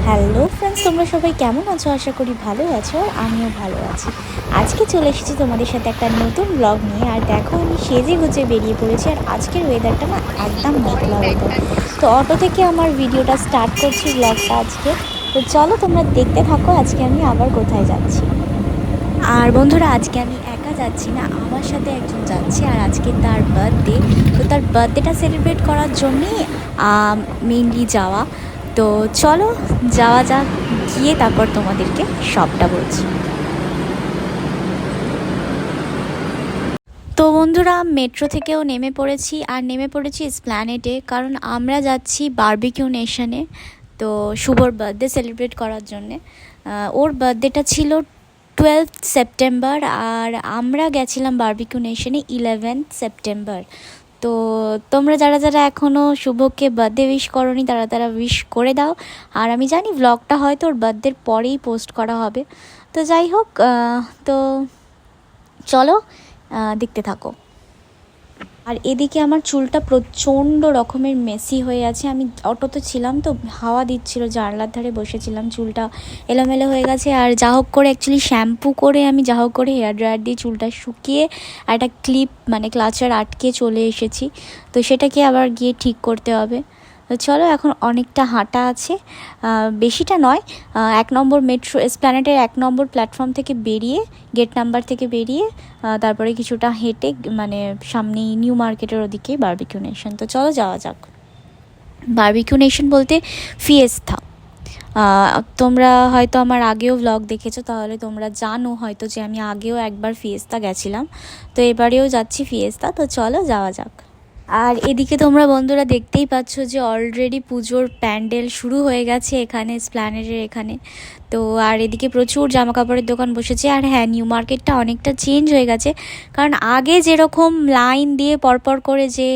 Hello friends, তোমরা সবাই কেমন আছো? আশা করি ভালো আছো, আর আমিও ভালো আছি। আজকে চলে এসেছি তোমাদের সাথে একটা নতুন ব্লগ নিয়ে। আর দেখো, আমি সেজে গুজে বেরিয়ে পড়েছি। আর আজকের ওয়েদারটা না একদম মেঘলা ওয়েদার। তো অটো থেকে আমার ভিডিওটা স্টার্ট করছি, ব্লগটা আজকে। তো চলো তোমরা দেখতে থাকো আজকে আমি আবার কোথায় যাচ্ছি। আর বন্ধুরা, আজকে আমি একা যাচ্ছি না, আমার সাথে একজন যাচ্ছে। আর আজকে তার বার্থডে। তো তার বার্থডেটা সেলিব্রেট করার জন্যেই মেইনলি যাওয়া। তো চলো যাওয়া যাক, গিয়ে তারপর তোমাদেরকে সবটা বলছি। তো বন্ধুরা, মেট্রো থেকেও নেমে পড়েছি, আর নেমে পড়েছি এসপ্ল্যানেডে, কারণ আমরা যাচ্ছি বারবিকিউ নেশনে। তো শুভর বার্থডে সেলিব্রেট করার জন্যে। ওর বার্থডেটা ছিল 12 সেপ্টেম্বর, আর আমরা গেছিলাম বারবিকিউ নেশনে 11 সেপ্টেম্বর। তো তোমরা যারা যারা এখনও শুভকে বার্থডে উইশ করোনি, তারা তারা উইশ করে দাও। আর আমি জানি ব্লগটা হয়তো ওর বার্থডের পরেই পোস্ট করা হবে। তো যাই হোক, তো চলো দেখতে থাকো। আর এদিকে আমার চুলটা প্রচণ্ড রকমের মেসি হয়ে আছে। আমি অটোতে ছিলাম, তো হাওয়া দিচ্ছিল, জানলার ধারে বসেছিলাম, চুলটা এলোমেলো হয়ে গেছে। আর যা হোক করে অ্যাকচুয়ালি শ্যাম্পু করে আমি যা হোক করে হেয়ার ড্রায়ার দিয়ে চুলটা শুকিয়ে একটা ক্লিপ মানে ক্লাচার আটকে চলে এসেছি। তো সেটাকে আবার গিয়ে ঠিক করতে হবে। তো চলো, এখন অনেকটা হাঁটা আছে, বেশিটা নয়। 1 নম্বর মেট্রো এসপ্ল্যানেডের 1 নম্বর প্ল্যাটফর্ম থেকে বেরিয়ে, গেট নাম্বার থেকে বেরিয়ে তারপরে কিছুটা হেঁটে মানে সামনেই নিউ মার্কেটের ওদিকে বারবিকিউ নেশন। তো চলো যাওয়া যাক। বারবিকিউ নেশন বলতে ফিয়েস্তা। তোমরা হয়তো আমার আগেও ব্লগ দেখেছো, তাহলে তোমরা জানো হয়তো যে আমি আগেও একবার ফিয়েস্তা গেছিলাম। তো এবারেও যাচ্ছি ফিয়েস্তা। তো চলো যাওয়া যাক। আর এদিকে তোমরা বন্ধুরা দেখতেই পাচ্ছ যে অলরেডি পুজোর প্যান্ডেল শুরু হয়ে গেছে এখানে এসপ্ল্যানেডের এখানে। তো আর এদিকে প্রচুর জামা কাপড়ের দোকান বসেছে। আর হ্যাঁ, নিউ মার্কেটটা অনেকটা চেঞ্জ হয়ে গেছে, কারণ আগে যেরকম লাইন দিয়ে পরপর করে যে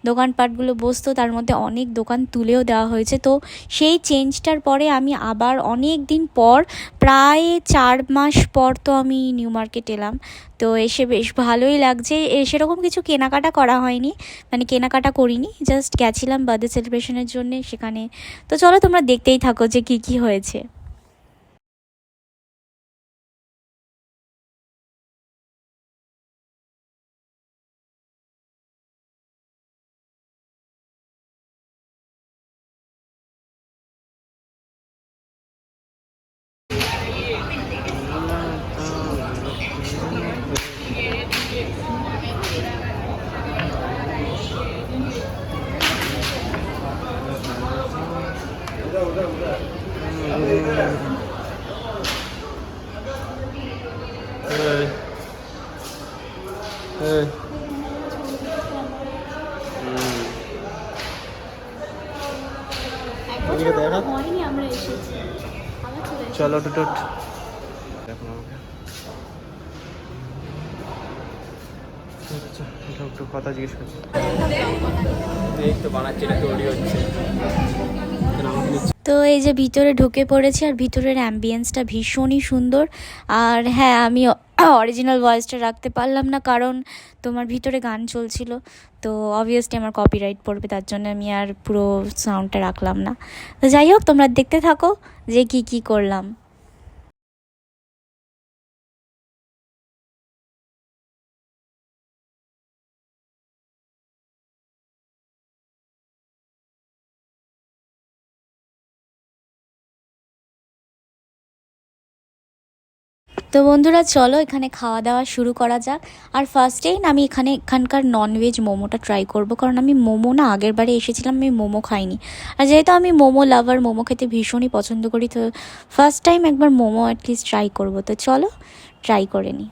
দোকানপাটগুলো বসতো, তার মধ্যে অনেক দোকান তুলেও দেওয়া হয়েছে। তো সেই চেঞ্জটার পরে আমি আবার অনেক দিন পর, প্রায় 4 মাস পর তো আমি নিউ মার্কেট এলাম। তো এসে বেশ ভালোই লাগছে। সেরকম কিছু কেনাকাটা করা হয়নি, মানে কেনাকাটা করিনি, জাস্ট গেছিলাম বার্থডে সেলিব্রেশনের জন্যে সেখানে। তো চলো তোমরা দেখতেই থাকো যে কী কী হয়েছে। চলো টুটুট দেখুন আমাকে। আচ্ছা, একটু কথা জিজ্ঞেস করছি। এই তো বানাচ্ছি, এটা তৈরি হচ্ছে। তো এই যে ভিতরে ঢুকে পড়েছি, আর ভিতরের অ্যাম্বিয়েন্সটা ভীষণই সুন্দর। আর হ্যাঁ, আমি অরিজিনাল ভয়েসটা রাখতে পারলাম না, কারণ তোমার ভিতরে গান চলছিল। তো অবভিয়াসলি আমার কপিরাইট পড়বে, তার জন্য আমি আর পুরো সাউন্ডটা রাখলাম না। তো যাই হোক, তোমরা দেখতে থাকো যে কি কি করলাম। তো বন্ধুরা, চলো এখানে খাওয়া দাওয়া শুরু করা যাক। আর ফার্স্টেই আমি এখানকার ননভেজ মোমোটা ট্রাই করব, কারণ আমি মোমো না আগের বারে এসেছিলাম, আমি মোমো খাইনি। আর যেহেতু আমি মোমো লাভার, মোমো খেতে ভীষণই পছন্দ করি, তো ফার্স্ট টাইম একবার মোমো অ্যাটলিস্ট ট্রাই করব। তো চলো ট্রাই করে নিই।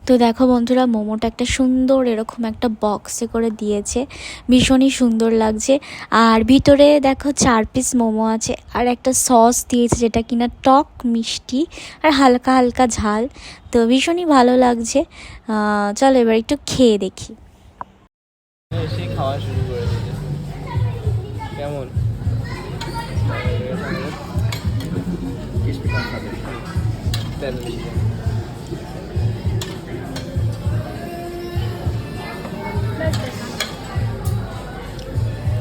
তো দেখো বন্ধুরা, মোমোটা একটা সুন্দর এরকম একটা বক্সে করে দিয়েছে, ভীষণই সুন্দর লাগছে। আর ভিতরে দেখো 4 পিস মোমো আছে, আর একটা সস দিয়েছে যেটা কিনা টক মিষ্টি আর হালকা হালকা ঝাল। তো ভীষণই ভালো লাগছে। চলো এবার একটু খেয়ে দেখি। এসে খাওয়া শুরু করে দিয়েছে। কেমন তেল বেশি দেয়।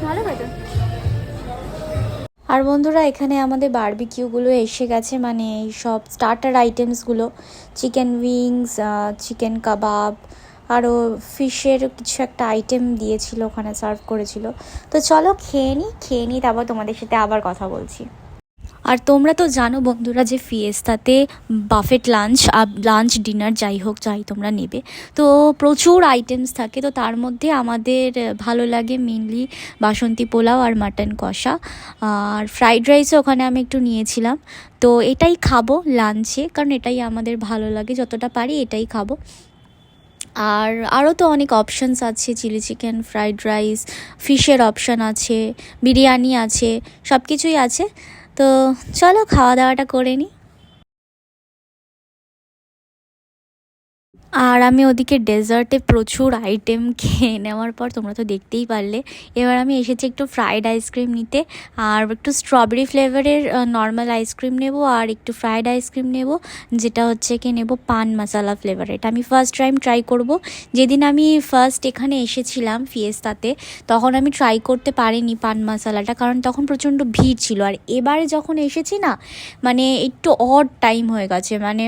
ভালো খেতে। আর বন্ধুরা, এখানে আমাদের বারবিকিউগুলো এসে গেছে, মানে এই সব স্টার্টার আইটেমসগুলো, চিকেন উইংস, চিকেন কাবাব, আরও ফিশের কিছু একটা আইটেম দিয়েছিল, ওখানে সার্ভ করেছিল। তো চলো খেয়ে নিই, তারপর তোমাদের সাথে আবার কথা বলছি। আর তোমরা তো জানো বন্ধুরা যে ফিয়েস্তাতে বাফেট লাঞ্চ ডিনার যাই হোক যাই তোমরা নেবে, তো প্রচুর আইটেমস থাকে। তো তার মধ্যে আমাদের ভালো লাগে মেনলি বাসন্তী পোলাও আর মাটন কষা, আর ফ্রাইড রাইসও ওখানে আমি একটু নিয়েছিলাম। তো এটাই খাবো লাঞ্চে, কারণ এটাই আমাদের ভালো লাগে, যতটা পারি এটাই খাবো। আর আরও তো অনেক অপশানস আছে, চিলি চিকেন, ফ্রাইড রাইস, ফিশের অপশান আছে, বিরিয়ানি আছে, সব কিছুই আছে। তো চলো খাওয়া দাওয়াটা করে নিই। আর আমি ওদিকে ডেজার্টে প্রচুর আইটেম খেয়ে নেওয়ার পর তোমরা তো দেখতেই পারলে, এবার আমি এসেছি একটু ফ্রাইড আইসক্রিম নিতে। আর একটু স্ট্রবেরি ফ্লেভারের নর্মাল আইসক্রিম নেব, আর একটু ফ্রাইড আইসক্রিম নেব, যেটা হচ্ছে কি নেব পান মশালা ফ্লেভার। এটা আমি ফার্স্ট টাইম ট্রাই করব। যেদিন আমি ফার্স্ট এখানে এসেছিলাম ফিয়েস্তাতে, তখন আমি ট্রাই করতে পারিনি পান মশালাটা, কারণ তখন প্রচণ্ড ভিড় ছিল। আর এবারে যখন এসেছি না, মানে একটু অড টাইম হয়ে গেছে, মানে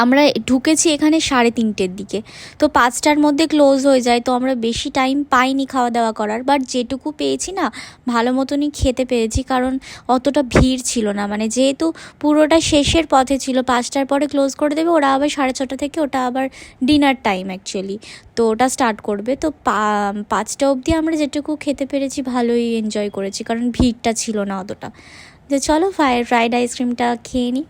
আমরা ঢুকেছি এখানে 3:30-এর দিকে, তো 5টার মধ্যে ক্লোজ হয়ে যায়। তো আমরা বেশি টাইম পাইনি খাওয়া দাওয়া করার, বাট যেটুকু পেয়েছি না ভালো মতনই খেতে পেরেছি, কারণ অতটা ভিড় ছিল না। মানে যেহেতু পুরোটা শেষের পথে ছিল, 5টার পরে ক্লোজ করে দেবে ওরা, আবার 6:30 থেকে ওটা আবার ডিনার টাইম অ্যাকচুয়ালি, তো ওটা স্টার্ট করবে। তো 5টা অবধি আমরা যেটুকু খেতে পেরেছি ভালোই এনজয় করেছি, কারণ ভিড়টা ছিল না অতটা। যে চলো ফ্রাইড আইসক্রিমটা খেয়ে নিই।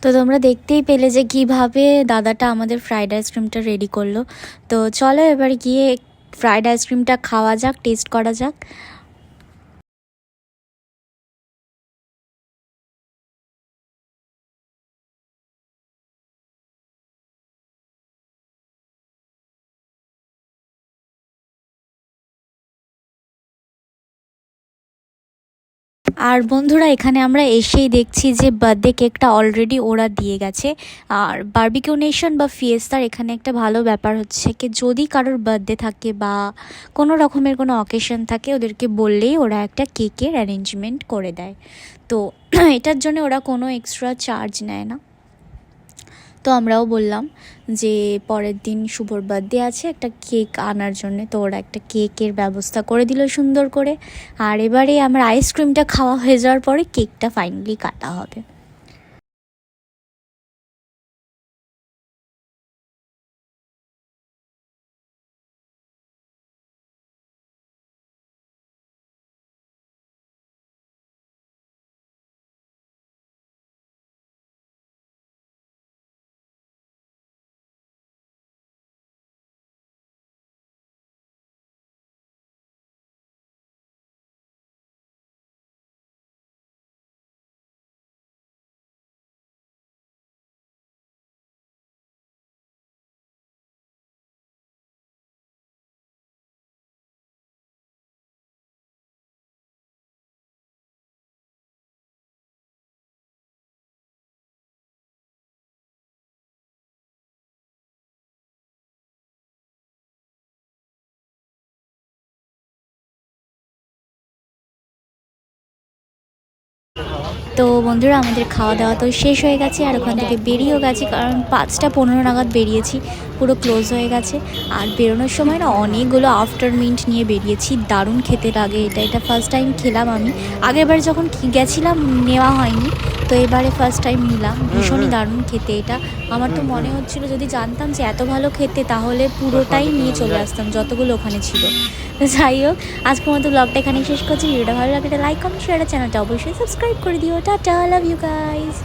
তো তোমরা দেখতেই পেলে যে কিভাবে দাদাটা আমাদের ফ্রাইড আইসক্রিমটা রেডি করলো। তো চলো এবার গিয়ে ফ্রাইড আইসক্রিমটা খাওয়া যাক, টেস্ট করা যাক। আর বন্ধুরা, এখানে আমরা এসেই দেখছি যে বার্থডে কেকটা অলরেডি ওরা দিয়ে গেছে। আর বারবিকিউ নেশন বা ফিয়েস্তার এখানে একটা ভালো ব্যাপার হচ্ছে কি, যদি কারোর বার্থডে থাকে বা কোনো রকমের কোনো অকেশন থাকে, ওদেরকে বললেই ওরা একটা কেকের অ্যারেঞ্জমেন্ট করে দেয়। তো এটার জন্য ওরা কোনো এক্সট্রা চার্জ নেয় না। তো আমরাও বললাম যে পরের দিন শুভর বার্থডে আছে, একটা কেক আনার জন্যে। তো ওরা একটা কেকের ব্যবস্থা করে দিল সুন্দর করে। আর এবারে আমার আইসক্রিমটা খাওয়া হয়ে যাওয়ার পরে কেকটা ফাইনালি কাটা হবে। তো বন্ধুরা আমাদের খাওয়া দাওয়া তো শেষ হয়ে গেছে আর ওখান থেকে বেরিয়েও গেছি, কারণ 5:15 নাগাদ বেরিয়েছি, পুরো ক্লোজ হয়ে গেছে। আর বেরোনোর সময় না অনেকগুলো আফটার মিন্ট নিয়ে বেরিয়েছি, দারুণ খেতে লাগে এটা ফার্স্ট টাইম খেলাম আমি। আগেরবার যখন গেছিলাম নেওয়া হয়নি, তো এবারে ফার্স্ট টাইম নিলাম, ভীষণই দারুণ খেতে এটা। আমার তো মনে হচ্ছিল যদি জানতাম যে এত ভালো খেতে তাহলে পুরোটাই নিয়ে চলে আসতাম যতগুলো ওখানে ছিল। তো যাই হোক, আজকের মতো ব্লগটা এখানেই শেষ করছি। ভিডিওটা ভালো লাগে লাইক কমেন্ট শেয়ার, চ্যানেলটা অবশ্যই সাবস্ক্রাইব করে দিও। Tata, love you guys.